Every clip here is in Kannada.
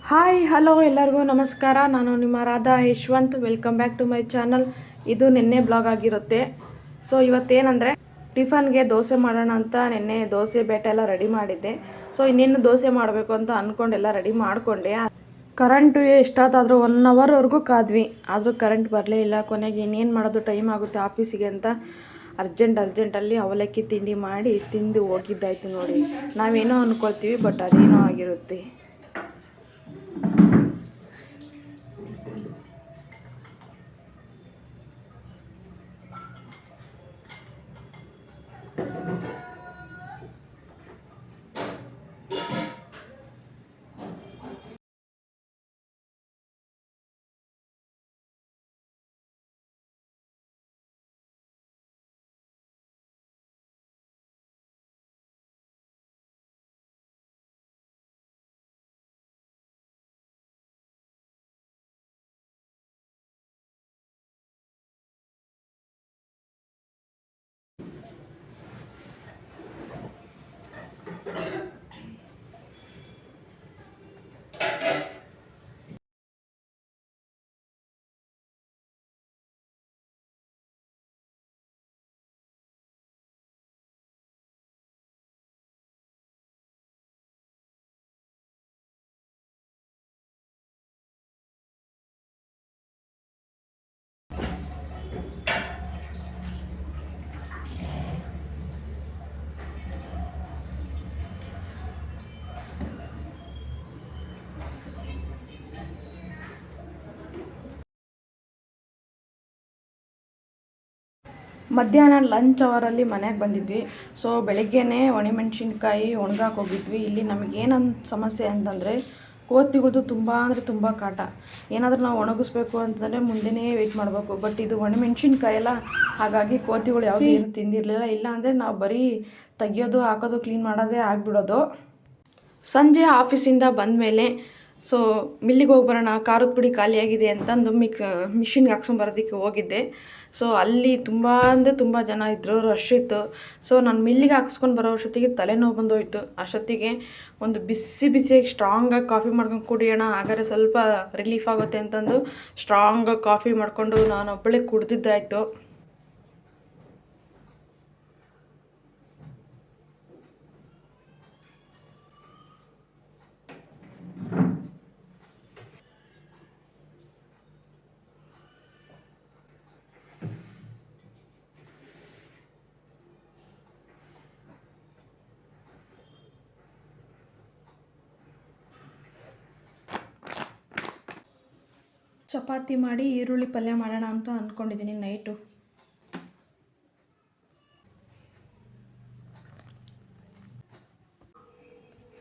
ಹಾಯ್ ಹಲೋ ಎಲ್ಲರಿಗೂ ನಮಸ್ಕಾರ. ನಾನು ನಿಮ್ಮ Radha Yashwant. Welcome back to my channel. ಇದು ನಿನ್ನೆ ಬ್ಲಾಗ್ ಆಗಿರುತ್ತೆ. ಸೊ ಇವತ್ತೇನೆಂದರೆ ಟಿಫನ್ಗೆ ದೋಸೆ ಮಾಡೋಣ ಅಂತ ನಿನ್ನೆ ದೋಸೆ ಬೇಟೆ ಎಲ್ಲ ರೆಡಿ ಮಾಡಿದ್ದೆ. ಸೊ ಇನ್ನೇನು ದೋಸೆ ಮಾಡಬೇಕು ಅಂತ ಅಂದ್ಕೊಂಡೆಲ್ಲ ರೆಡಿ ಮಾಡಿಕೊಂಡೆ. ಕರೆಂಟು ಎಷ್ಟೊತ್ತಾದರೂ 1 ಅವರ್ವರೆಗೂ ಕಾದ್ವಿ, ಆದರೂ ಕರೆಂಟ್ ಬರಲೇ ಇಲ್ಲ. ಕೊನೆಗೆ ಇನ್ನೇನು ಮಾಡೋದು, ಟೈಮ್ ಆಗುತ್ತೆ ಆಫೀಸಿಗೆ ಅಂತ ಅರ್ಜೆಂಟಲ್ಲಿ ಅವಲಕ್ಕಿ ತಿಂಡಿ ಮಾಡಿ ತಿಂದು ಹೋಗಿದ್ದಾಯ್ತು. ನೋಡಿ, ನಾವೇನೋ ಅಂದ್ಕೊಳ್ತೀವಿ, ಬಟ್ ಅದೇನೋ ಆಗಿರುತ್ತೆ. ಮಧ್ಯಾಹ್ನ ಲಂಚ್ ಅವರಲ್ಲಿ ಮನೆಗೆ ಬಂದಿದ್ವಿ. ಸೊ ಬೆಳಗ್ಗೆನೇ ಒಣಮೆಣ್ಸಿನ್ಕಾಯಿ ಒಣಗಾಕಿ ಹೋಗಿದ್ವಿ. ಇಲ್ಲಿ ನಮಗೇನೊಂದು ಸಮಸ್ಯೆ ಅಂತಂದರೆ ಕೋತಿಗಳದ್ದು ತುಂಬ ಅಂದರೆ ತುಂಬ ಕಾಟ. ಏನಾದರೂ ನಾವು ಒಣಗಿಸ್ಬೇಕು ಅಂತಂದರೆ ಮುಂದೆನೇ ವೆಯ್ಟ್ ಮಾಡಬೇಕು. ಬಟ್ ಇದು ಒಣಮೆಣ್ಸಿನ್ಕಾಯಿ ಎಲ್ಲ, ಹಾಗಾಗಿ ಕೋತಿಗಳು ಯಾವುದೂ ಏನು ತಿಂದಿರಲಿಲ್ಲ. ಇಲ್ಲ ಅಂದರೆ ನಾವು ಬರೀ ತೆಗಿಯೋದು ಹಾಕೋದು ಕ್ಲೀನ್ ಮಾಡೋದೇ ಆಗಿಬಿಡೋದು. ಸಂಜೆ ಆಫೀಸಿಂದ ಬಂದಮೇಲೆ ಸೊ ಮಿಲ್ಲಿಗೆ ಹೋಗಿ ಬರೋಣ, ಖಾರದ ಪುಡಿ ಖಾಲಿಯಾಗಿದೆ ಅಂತಂದು ಮಿಷಿನ್ಗೆ ಹಾಕ್ಸ್ಕೊಂಬರೋದಕ್ಕೆ ಹೋಗಿದ್ದೆ. ಸೊ ಅಲ್ಲಿ ತುಂಬ ಅಂದರೆ ತುಂಬ ಜನ ಇದ್ದರು, ರಶ್ ಇತ್ತು. ಸೊ ನಾನು ಮಿಲ್ಲಿಗೆ ಹಾಕ್ಸ್ಕೊಂಡು ಬರೋ ಅಷ್ಟೊತ್ತಿಗೆ ತಲೆನೋವು ಬಂದೋಯ್ತು. ಅಷ್ಟೊತ್ತಿಗೆ ಒಂದು ಬಿಸಿಯಾಗಿ ಸ್ಟ್ರಾಂಗಾಗಿ ಕಾಫಿ ಮಾಡ್ಕೊಂಡು ಕುಡಿಯೋಣ, ಹಾಗಾದ್ರೆ ಸ್ವಲ್ಪ ರಿಲೀಫ್ ಆಗುತ್ತೆ ಅಂತಂದು ಸ್ಟ್ರಾಂಗಾಗಿ ಕಾಫಿ ಮಾಡಿಕೊಂಡು ನಾನು ಒಬ್ಬಳೇ ಕುಡ್ದಿದ್ದಾಯಿತು. ಚಪಾತಿ ಮಾಡಿ ಈರುಳ್ಳಿ ಪಲ್ಯ ಮಾಡೋಣ ಅಂತ ಅಂದ್ಕೊಂಡಿದ್ದೀನಿ ನೈಟು.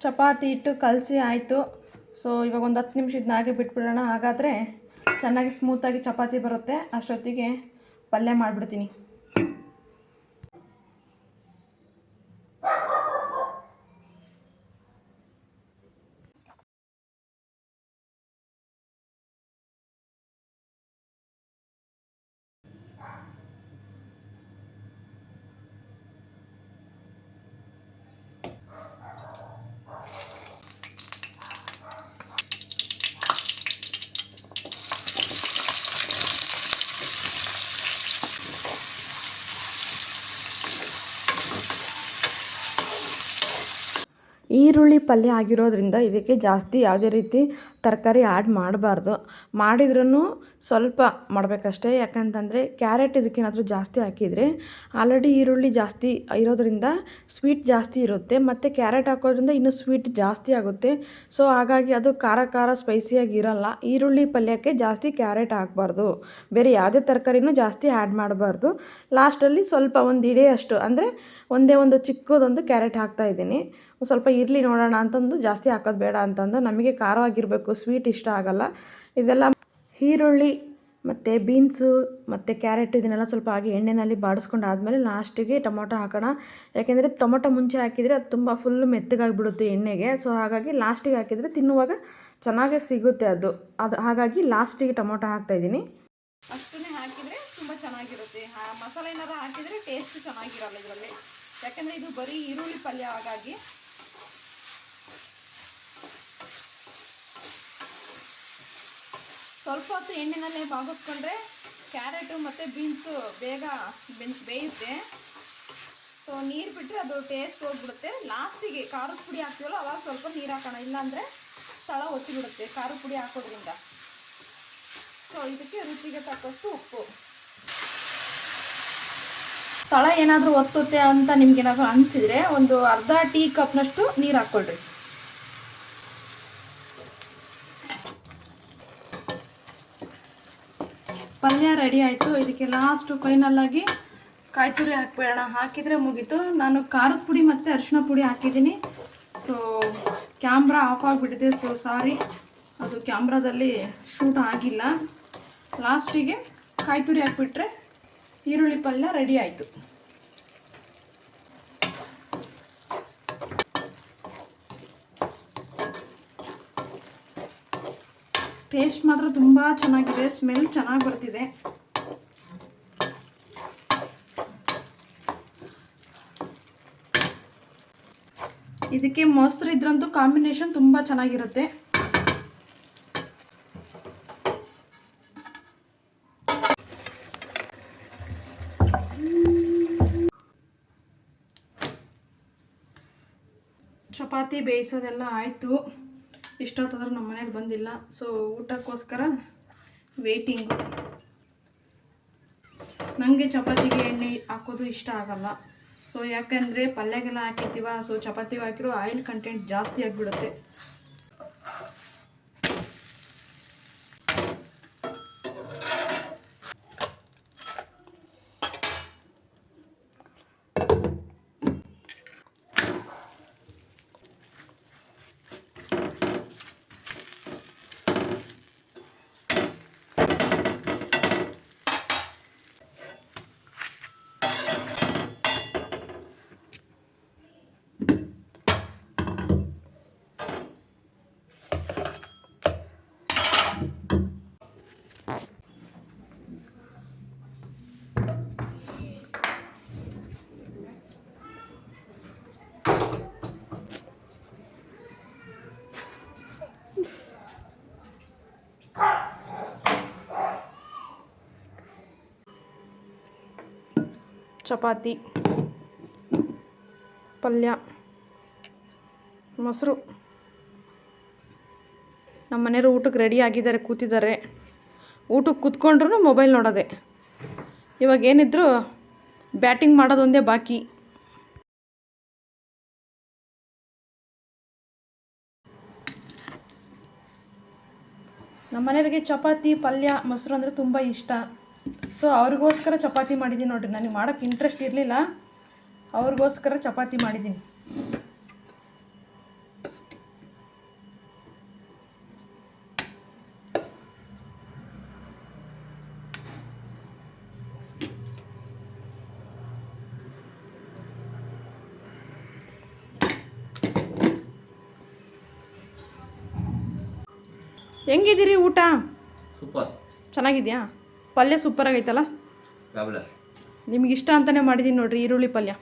ಚಪಾತಿ ಹಿಟ್ಟು ಕಲಸಿ ಆಯಿತು. ಸೊ ಇವಾಗ ಒಂದು 10 ನಿಮಿಷದ ಬಿಟ್ಬಿಡೋಣ, ಹಾಗಾದರೆ ಚೆನ್ನಾಗಿ ಸ್ಮೂತಾಗಿ ಚಪಾತಿ ಬರುತ್ತೆ. ಅಷ್ಟೊತ್ತಿಗೆ ಪಲ್ಯ ಮಾಡಿಬಿಡ್ತೀನಿ. ಈರುಳ್ಳಿ ಪಲ್ಯ ಆಗಿರೋದ್ರಿಂದ ಇದಕ್ಕೆ ಜಾಸ್ತಿ ಯಾವುದೇ ರೀತಿ ತರಕಾರಿ ಆ್ಯಡ್ ಮಾಡಬಾರ್ದು. ಮಾಡಿದ್ರೂ ಸ್ವಲ್ಪ ಮಾಡಬೇಕಷ್ಟೇ. ಯಾಕಂತಂದರೆ ಕ್ಯಾರೆಟ್ ಇದಕ್ಕೇನಾದರೂ ಜಾಸ್ತಿ ಹಾಕಿದರೆ ಆಲ್ರೆಡಿ ಈರುಳ್ಳಿ ಜಾಸ್ತಿ ಇರೋದ್ರಿಂದ ಸ್ವೀಟ್ ಜಾಸ್ತಿ ಇರುತ್ತೆ, ಮತ್ತು ಕ್ಯಾರೆಟ್ ಹಾಕೋದ್ರಿಂದ ಇನ್ನೂ ಸ್ವೀಟ್ ಜಾಸ್ತಿ ಆಗುತ್ತೆ. ಸೊ ಹಾಗಾಗಿ ಅದು ಖಾರ ಸ್ಪೈಸಿಯಾಗಿ ಇರೋಲ್ಲ. ಈರುಳ್ಳಿ ಪಲ್ಯಕ್ಕೆ ಜಾಸ್ತಿ ಕ್ಯಾರೆಟ್ ಹಾಕಬಾರ್ದು, ಬೇರೆ ಯಾವುದೇ ತರಕಾರಿನೂ ಜಾಸ್ತಿ ಆ್ಯಡ್ ಮಾಡಬಾರ್ದು. ಲಾಸ್ಟಲ್ಲಿ ಸ್ವಲ್ಪ ಒಂದು ಇಡೆಯಷ್ಟು, ಅಂದರೆ ಒಂದೇ ಒಂದು ಚಿಕ್ಕದೊಂದು ಕ್ಯಾರೆಟ್ ಹಾಕ್ತಾಯಿದ್ದೀನಿ. ಸ್ವಲ್ಪ ಇರಲಿ ನೋಡೋಣ ಅಂತಂದು, ಜಾಸ್ತಿ ಹಾಕೋದು ಬೇಡ ಅಂತಂದು. ನಮಗೆ ಖಾರವಾಗಿರಬೇಕು, ಸ್ವೀಟ್ ಇಷ್ಟ ಆಗೋಲ್ಲ. ಇದೆಲ್ಲ ಈರುಳ್ಳಿ ಮತ್ತು ಬೀನ್ಸು ಮತ್ತು ಕ್ಯಾರೆಟ್ ಇದನ್ನೆಲ್ಲ ಸ್ವಲ್ಪ ಹಾಗೆ ಎಣ್ಣೆಯಲ್ಲಿ ಬಾಡಿಸ್ಕೊಂಡು ಆದಮೇಲೆ ಲಾಸ್ಟಿಗೆ ಟೊಮೊಟೊ ಹಾಕೋಣ. ಯಾಕೆಂದರೆ ಟೊಮೊಟೊ ಮುಂಚೆ ಹಾಕಿದರೆ ಅದು ತುಂಬ ಫುಲ್ಲು ಮೆತ್ತಗಾಗಿಬಿಡುತ್ತೆ ಎಣ್ಣೆಗೆ. ಸೊ ಹಾಗಾಗಿ ಲಾಸ್ಟಿಗೆ ಹಾಕಿದರೆ ತಿನ್ನುವಾಗ ಚೆನ್ನಾಗೇ ಸಿಗುತ್ತೆ ಅದು. ಹಾಗಾಗಿ ಲಾಸ್ಟಿಗೆ ಟೊಮೊಟೊ ಹಾಕ್ತಾಯಿದ್ದೀನಿ. ಅಷ್ಟನ್ನೇ ಹಾಕಿದರೆ ತುಂಬ ಚೆನ್ನಾಗಿರುತ್ತೆ. ಮಸಾಲೆ ಏನಾದ್ರು ಹಾಕಿದರೆ ಟೇಸ್ಟ್ ಚೆನ್ನಾಗಿರಲ್ಲ ಇದರಲ್ಲಿ, ಯಾಕೆಂದರೆ ಇದು ಬರೀ ಈರುಳ್ಳಿ ಪಲ್ಯ. ಹಾಗಾಗಿ ಸ್ವಲ್ಪ ಹೊತ್ತು ಎಣ್ಣೆನಲ್ಲೇ ಬಾಗಿಸ್ಕೊಂಡ್ರೆ ಕ್ಯಾರೆಟು ಮತ್ತು ಬೀನ್ಸು ಬೇಗ ಬೇಯುತ್ತೆ. ಸೊ ನೀರು ಬಿಟ್ಟರೆ ಅದು ಟೇಸ್ಟ್ ಹೋಗ್ಬಿಡುತ್ತೆ. ಲಾಸ್ಟಿಗೆ ಖಾರದ ಪುಡಿ ಹಾಕ್ತೀವಲ್ಲ ಅವಾಗ ಸ್ವಲ್ಪ ನೀರು ಹಾಕೋಣ, ಇಲ್ಲಾಂದರೆ ತಳ ಒತ್ತಿಬಿಡುತ್ತೆ ಖಾರದ ಪುಡಿ ಹಾಕೋದ್ರಿಂದ. ಸೊ ಇದಕ್ಕೆ ರುಚಿಗೆ ತಕ್ಕಷ್ಟು ಉಪ್ಪು. ತಳ ಏನಾದರೂ ಒತ್ತುತ್ತೆ ಅಂತ ನಿಮ್ಗೇನಾದರೂ ಅನಿಸಿದರೆ ಒಂದು ಅರ್ಧ ಟೀ ಕಪ್ನಷ್ಟು ನೀರು ಹಾಕ್ಕೊಳ್ರಿ. ಪಲ್ಯ ರೆಡಿ ಆಯಿತು. ಇದಕ್ಕೆ ಲಾಸ್ಟು ಫೈನಲ್ಲಾಗಿ ಕಾಯಿ ತುರಿ ಹಾಕ್ಬೇಡ, ಹಾಕಿದರೆ ಮುಗೀತು. ನಾನು ಖಾರದ ಪುಡಿ ಮತ್ತು ಅರಿಶಿನ ಪುಡಿ ಹಾಕಿದ್ದೀನಿ. ಸೊ ಕ್ಯಾಮ್ರಾ ಆಫ್ ಆಗಿಬಿಟ್ಟಿದೆ, ಸೊ ಸಾರಿ, ಅದು ಕ್ಯಾಮ್ರಾದಲ್ಲಿ ಶೂಟ್ ಆಗಿಲ್ಲ. ಲಾಸ್ಟಿಗೆ ಕಾಯಿ ತುರಿ ಹಾಕ್ಬಿಟ್ರೆ ಈರುಳ್ಳಿ ಪಲ್ಯ ರೆಡಿ ಆಯಿತು. ಟೇಸ್ಟ್ ಮಾತ್ರ ತುಂಬ ಚೆನ್ನಾಗಿದೆ, ಸ್ಮೆಲ್ ಚೆನ್ನಾಗಿ ಬರ್ತಿದೆ. ಇದಕ್ಕೆ ಮೊಸರು ಇದ್ರಂತೂ ಕಾಂಬಿನೇಷನ್ ತುಂಬ ಚೆನ್ನಾಗಿರುತ್ತೆ. ಚಪಾತಿ ಬೇಯಿಸೋದೆಲ್ಲ ಆಯಿತು. ಇಷ್ಟೊತ್ತಾದ್ರೂ ನಮ್ಮ ಮನೇಲಿ ಬಂದಿಲ್ಲ, ಸೊ ಊಟಕ್ಕೋಸ್ಕರ ವೇಟಿಂಗು. ನನಗೆ ಚಪಾತಿಗೆ ಎಣ್ಣೆ ಹಾಕೋದು ಇಷ್ಟ ಆಗಲ್ಲ. ಸೊ ಯಾಕೆಂದರೆ ಪಲ್ಯಗೆಲ್ಲ ಹಾಕಿರ್ತೀವ, ಸೊ ಚಪಾತಿ ಹಾಕಿರೋ ಆಯಿಲ್ ಕಂಟೆಂಟ್ ಜಾಸ್ತಿ ಆಗಿಬಿಡುತ್ತೆ. ಚಪಾತಿ, ಪಲ್ಯ, ಮೊಸರು. ನಮ್ಮ ಮನೆಯವರು ಊಟಕ್ಕೆ ರೆಡಿ ಆಗಿದ್ದಾರೆ, ಕೂತಿದ್ದಾರೆ. ಊಟಕ್ಕೆ ಕೂತ್ಕೊಂಡ್ರೂ ಮೊಬೈಲ್ ನೋಡೋದೆ. ಇವಾಗ ಏನಿದ್ರು ಬ್ಯಾಟಿಂಗ್ ಮಾಡೋದೊಂದೇ ಬಾಕಿ. ನಮ್ಮ ಮನೆಯವರಿಗೆ ಚಪಾತಿ, ಪಲ್ಯ, ಮೊಸರು ಅಂದರೆ ತುಂಬ ಇಷ್ಟ. ಸೊ ಅವ್ರಿಗೋಸ್ಕರ ಚಪಾತಿ ಮಾಡಿದ್ದೀನಿ ನೋಡಿರಿ. ನನಗೆ ಮಾಡೋಕ್ಕೆ ಇಂಟ್ರೆಸ್ಟ್ ಇರಲಿಲ್ಲ, ಅವ್ರಿಗೋಸ್ಕರ ಚಪಾತಿ ಮಾಡಿದ್ದೀನಿ. ಹೆಂಗಿದ್ದೀರಿ? ಊಟ ಸೂಪರ್, ಚೆನ್ನಾಗಿದೆಯಾ? ಪಲ್ಯ ಸೂಪರಾಗೈತಲ್ಲ? ನಿಮ್ಗೆ ಇಷ್ಟ ಅಂತಲೇ ಮಾಡಿದ್ದೀನಿ ನೋಡಿರಿ, ಈರುಳ್ಳಿ ಪಲ್ಯ.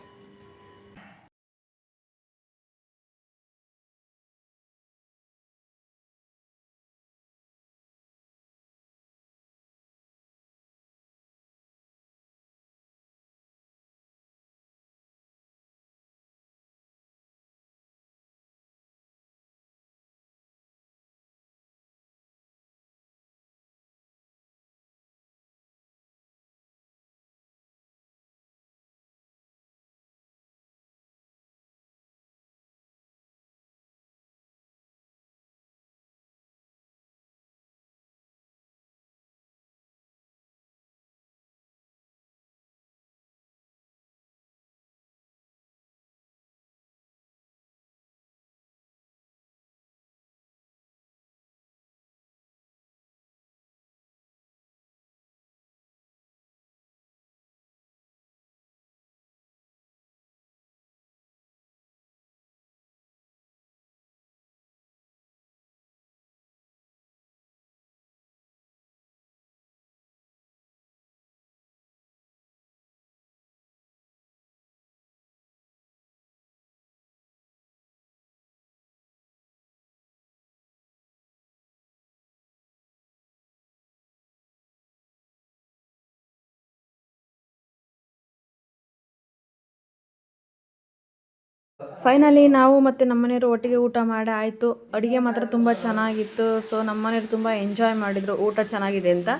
ಫೈನಲಿ ನಾವು ಮತ್ತು ನಮ್ಮನೆಯವರು ಒಟ್ಟಿಗೆ ಊಟ ಮಾಡಿ ಆಯಿತು. ಅಡುಗೆ ಮಾತ್ರ ತುಂಬ ಚೆನ್ನಾಗಿತ್ತು. ಸೊ ನಮ್ಮನೆಯವರು ತುಂಬ ಎಂಜಾಯ್ ಮಾಡಿದರು ಊಟ ಚೆನ್ನಾಗಿದೆ ಅಂತ.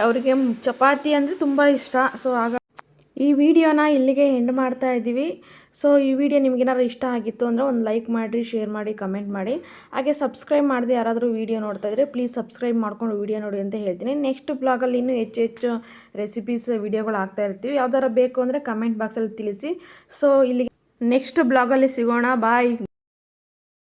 ಅವರಿಗೆ ಚಪಾತಿ ಅಂದರೆ ತುಂಬ ಇಷ್ಟ. ಸೊ ಆಗ ಈ ವಿಡಿಯೋನ ಇಲ್ಲಿಗೆ ಎಂಡ್ ಮಾಡ್ತಾ ಇದ್ದೀವಿ. ಸೊ ಈ ವಿಡಿಯೋ ನಿಮಗೇನಾದ್ರು ಇಷ್ಟ ಆಗಿತ್ತು ಅಂದರೆ ಒಂದು ಲೈಕ್ ಮಾಡಿರಿ, ಶೇರ್ ಮಾಡಿ, ಕಮೆಂಟ್ ಮಾಡಿ. ಹಾಗೆ ಸಬ್ಸ್ಕ್ರೈಬ್ ಮಾಡದೆ ಯಾರಾದರೂ ವಿಡಿಯೋ ನೋಡ್ತಾ ಇದ್ದರೆ ಪ್ಲೀಸ್ ಸಬ್ಸ್ಕ್ರೈಬ್ ಮಾಡ್ಕೊಂಡು ವಿಡಿಯೋ ನೋಡಿ ಅಂತ ಹೇಳ್ತೀನಿ. ನೆಕ್ಸ್ಟ್ ಬ್ಲಾಗಲ್ಲಿ ಇನ್ನೂ ಹೆಚ್ಚು ರೆಸಿಪೀಸ್ ವಿಡಿಯೋಗಳು ಹಾಕ್ತಾ ಇರ್ತೀವಿ. ಯಾವ್ದಾರು ಬೇಕು ಅಂದರೆ ಕಮೆಂಟ್ ಬಾಕ್ಸಲ್ಲಿ ತಿಳಿಸಿ. ಸೊ ಇಲ್ಲಿಗೆ ನೆಕ್ಸ್ಟ್ ಬ್ಲಾಗಲ್ಲಿ ಸಿಗೋಣ. ಬಾಯ್.